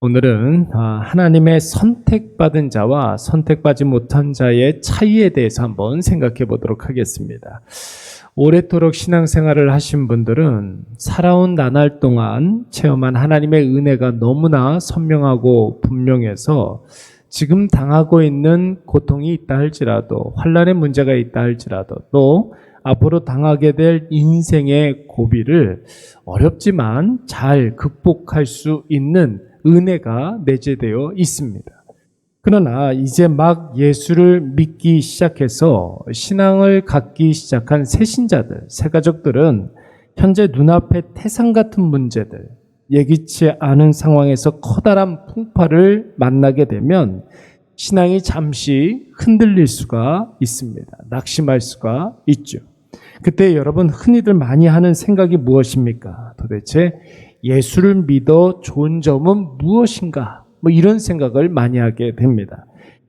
오늘은 하나님의 선택받은 자와 선택받지 못한 자의 차이에 대해서 한번 생각해 보도록 하겠습니다. 오랫도록 신앙생활을 하신 분들은 살아온 나날 동안 체험한 하나님의 은혜가 너무나 선명하고 분명해서 지금 당하고 있는 고통이 있다 할지라도, 환난의 문제가 있다 할지라도, 또 앞으로 당하게 될 인생의 고비를 어렵지만 잘 극복할 수 있는 은혜가 내재되어 있습니다. 그러나 이제 막 예수를 믿기 시작해서 신앙을 갖기 시작한 새신자들, 새가족들은 현재 눈앞에 태산 같은 문제들, 예기치 않은 상황에서 커다란 풍파를 만나게 되면 신앙이 잠시 흔들릴 수가 있습니다. 낙심할 수가 있죠. 그때 여러분 흔히들 많이 하는 생각이 무엇입니까? 도대체 예수를 믿어 좋은 점은 무엇인가? 이런 생각을 많이 하게 됩니다.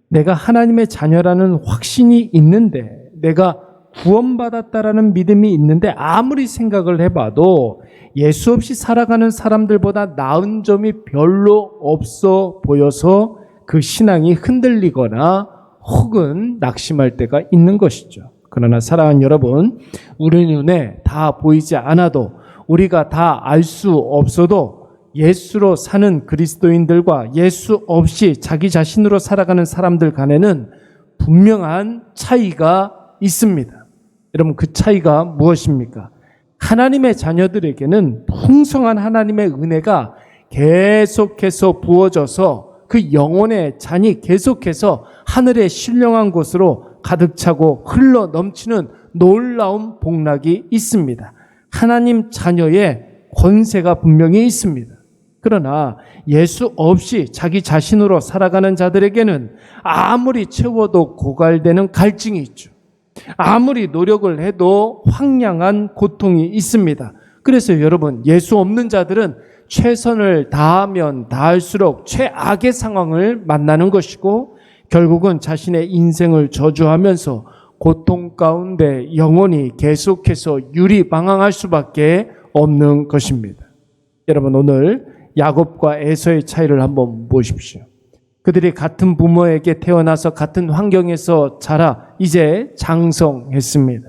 내가 하나님의 자녀라는 확신이 있는데, 내가 구원받았다라는 믿음이 있는데 아무리 생각을 해봐도 예수 없이 살아가는 사람들보다 나은 점이 별로 없어 보여서 그 신앙이 흔들리거나 혹은 낙심할 때가 있는 것이죠. 그러나 사랑하는 여러분, 우리 눈에 다 보이지 않아도, 우리가 다 알 수 없어도 예수로 사는 그리스도인들과 예수 없이 자기 자신으로 살아가는 사람들 간에는 분명한 차이가 있습니다. 여러분, 그 차이가 무엇입니까? 하나님의 자녀들에게는 풍성한 하나님의 은혜가 계속해서 부어져서 그 영혼의 잔이 계속해서 하늘의 신령한 곳으로 가득 차고 흘러 넘치는 놀라운 복락이 있습니다. 하나님 자녀의 권세가 분명히 있습니다. 그러나 예수 없이 자기 자신으로 살아가는 자들에게는 아무리 채워도 고갈되는 갈증이 있죠. 아무리 노력을 해도 황량한 고통이 있습니다. 그래서 여러분, 예수 없는 자들은 최선을 다하면 다할수록 최악의 상황을 만나는 것이고, 결국은 자신의 인생을 저주하면서 고통 가운데 영혼이 계속해서 유리방황할 수밖에 없는 것입니다. 여러분, 오늘 야곱과 에서의 차이를 한번 보십시오. 그들이 같은 부모에게 태어나서 같은 환경에서 자라 이제 장성했습니다.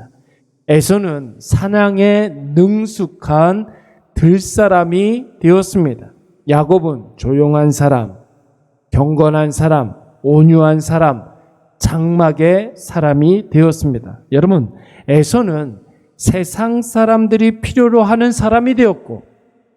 에서는 사냥에 능숙한 들사람이 되었습니다. 야곱은 조용한 사람, 경건한 사람, 온유한 사람, 장막의 사람이 되었습니다. 여러분, 에서는 세상 사람들이 필요로 하는 사람이 되었고,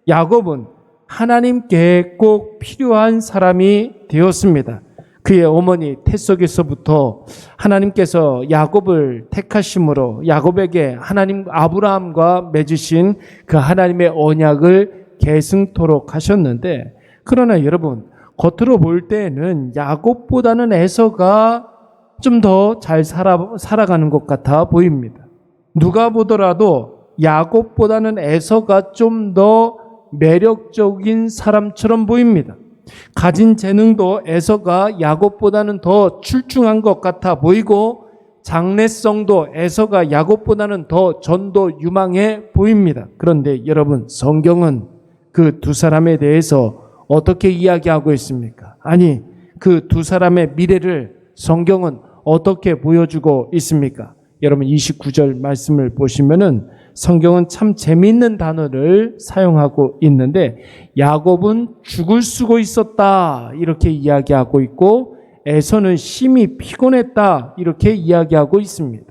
야곱은 하나님께 꼭 필요한 사람이 되었습니다. 그의 어머니 뱃속에서부터 하나님께서 야곱을 택하심으로 야곱에게 하나님 아브라함과 맺으신 그 하나님의 언약을 계승토록 하셨는데, 그러나 여러분, 겉으로 볼 때에는 야곱보다는 에서가 좀 더 잘 살아가는 것 같아 보입니다. 누가 보더라도 야곱보다는 에서가 좀 더 매력적인 사람처럼 보입니다. 가진 재능도 에서가 야곱보다는 더 출중한 것 같아 보이고, 장래성도 에서가 야곱보다는 더 전도 유망해 보입니다. 그런데 여러분, 성경은 그 두 사람에 대해서 어떻게 이야기하고 있습니까? 아니, 그 두 사람의 미래를 성경은 어떻게 보여주고 있습니까? 여러분, 29절 말씀을 보시면은 성경은 참 재미있는 단어를 사용하고 있는데, 야곱은 죽을 쓰고 있었다 이렇게 이야기하고 있고, 에서는 심히 피곤했다 이렇게 이야기하고 있습니다.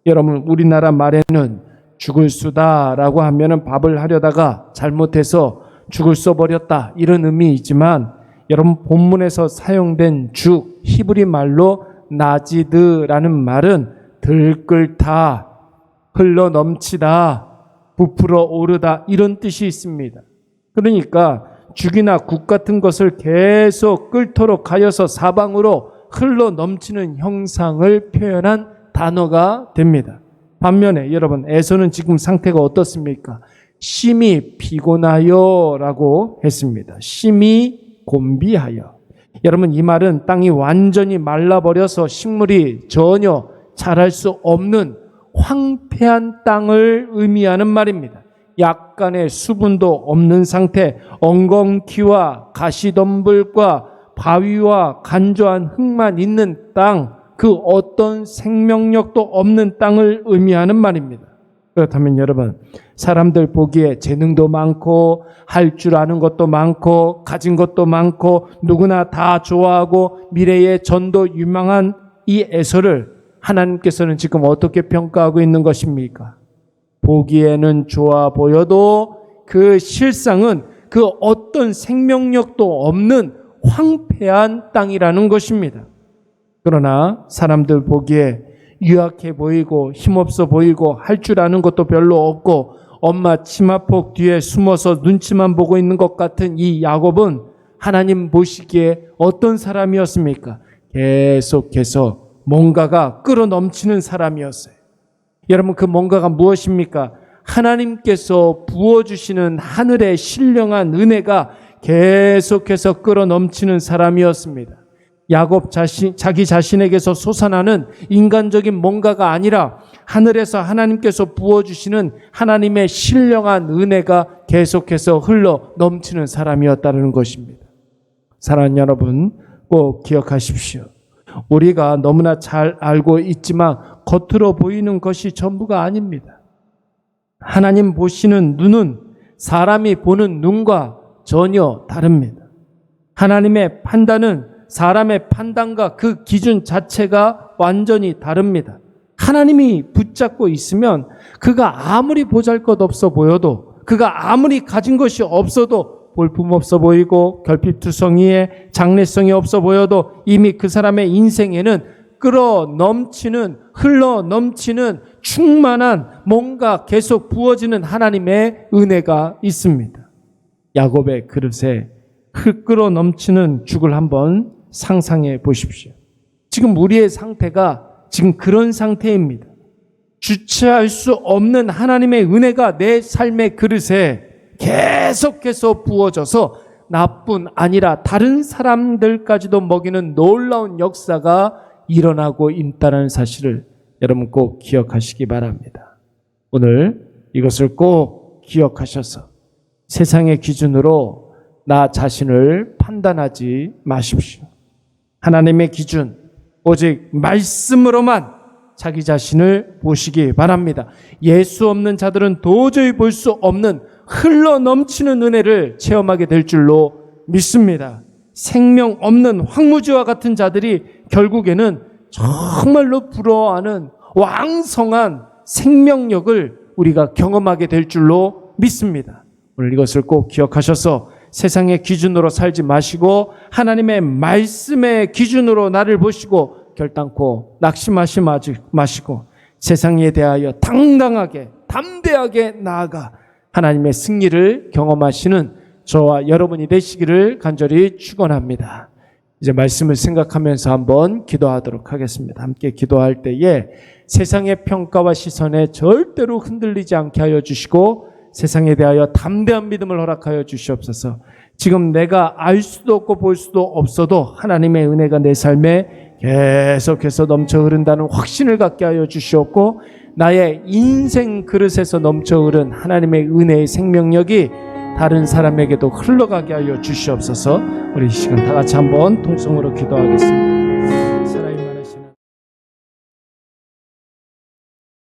여러분, 우리나라 말에는 죽을 쓰다라고 하면은 밥을 하려다가 잘못해서 죽을 써버렸다 이런 의미이지만, 여러분, 본문에서 사용된 죽, 히브리 말로 나지드라는 말은 들끓다, 흘러 넘치다, 부풀어 오르다 이런 뜻이 있습니다. 그러니까 죽이나 국 같은 것을 계속 끓도록 하여서 사방으로 흘러 넘치는 형상을 표현한 단어가 됩니다. 반면에 여러분, 에서는 지금 상태가 어떻습니까? 심히 피곤하여 라고 했습니다. 심히 곤비하여. 여러분, 이 말은 땅이 완전히 말라버려서 식물이 전혀 자랄 수 없는 황폐한 땅을 의미하는 말입니다. 약간의 수분도 없는 상태, 엉겅퀴와 가시덤불과 바위와 간조한 흙만 있는 땅, 그 어떤 생명력도 없는 땅을 의미하는 말입니다. 그렇다면 여러분, 사람들 보기에 재능도 많고 할 줄 아는 것도 많고 가진 것도 많고 누구나 다 좋아하고 미래의 전도 유망한 이 에서를 하나님께서는 지금 어떻게 평가하고 있는 것입니까? 보기에는 좋아 보여도 그 실상은 그 어떤 생명력도 없는 황폐한 땅이라는 것입니다. 그러나 사람들 보기에 유약해 보이고 힘없어 보이고 할 줄 아는 것도 별로 없고 엄마 치마폭 뒤에 숨어서 눈치만 보고 있는 것 같은 이 야곱은 하나님 보시기에 어떤 사람이었습니까? 계속해서 뭔가가 끌어넘치는 사람이었어요. 여러분, 그 뭔가가 무엇입니까? 하나님께서 부어주시는 하늘의 신령한 은혜가 계속해서 끌어넘치는 사람이었습니다. 야곱 자기 자신에게서 솟아나는 인간적인 뭔가가 아니라 하늘에서 하나님께서 부어주시는 하나님의 신령한 은혜가 계속해서 흘러 넘치는 사람이었다는 것입니다. 사랑하는 여러분, 꼭 기억하십시오. 우리가 너무나 잘 알고 있지만 겉으로 보이는 것이 전부가 아닙니다. 하나님 보시는 눈은 사람이 보는 눈과 전혀 다릅니다. 하나님의 판단은 사람의 판단과 그 기준 자체가 완전히 다릅니다. 하나님이 붙잡고 있으면 그가 아무리 보잘것없어 보여도, 그가 아무리 가진 것이 없어도, 볼품없어 보이고 결핍투성이에 장래성이 없어 보여도 이미 그 사람의 인생에는 끌어넘치는, 흘러넘치는 충만한 뭔가 계속 부어지는 하나님의 은혜가 있습니다. 야곱의 그릇에 끌어넘치는 죽을 한번 상상해 보십시오. 지금 우리의 상태가 지금 그런 상태입니다. 주체할 수 없는 하나님의 은혜가 내 삶의 그릇에 계속해서 부어져서 나뿐 아니라 다른 사람들까지도 먹이는 놀라운 역사가 일어나고 있다는 사실을 여러분 꼭 기억하시기 바랍니다. 오늘 이것을 꼭 기억하셔서 세상의 기준으로 나 자신을 판단하지 마십시오. 하나님의 기준, 오직 말씀으로만 자기 자신을 보시기 바랍니다. 예수 없는 자들은 도저히 볼 수 없는 흘러넘치는 은혜를 체험하게 될 줄로 믿습니다. 생명 없는 황무지와 같은 자들이 결국에는 정말로 부러워하는 왕성한 생명력을 우리가 경험하게 될 줄로 믿습니다. 오늘 이것을 꼭 기억하셔서 세상의 기준으로 살지 마시고 하나님의 말씀의 기준으로 나를 보시고 결단코 낙심하지 마시고 세상에 대하여 당당하게 담대하게 나아가 하나님의 승리를 경험하시는 저와 여러분이 되시기를 간절히 축원합니다. 이제 말씀을 생각하면서 한번 기도하도록 하겠습니다. 함께 기도할 때에 세상의 평가와 시선에 절대로 흔들리지 않게 하여 주시고 세상에 대하여 담대한 믿음을 허락하여 주시옵소서. 지금 내가 알 수도 없고 볼 수도 없어도 하나님의 은혜가 내 삶에 계속해서 넘쳐 흐른다는 확신을 갖게 하여 주시옵고 나의 인생 그릇에서 넘쳐 흐른 하나님의 은혜의 생명력이 다른 사람에게도 흘러가게 하여 주시옵소서. 우리 이 시간 다 같이 한번 통성으로 기도하겠습니다.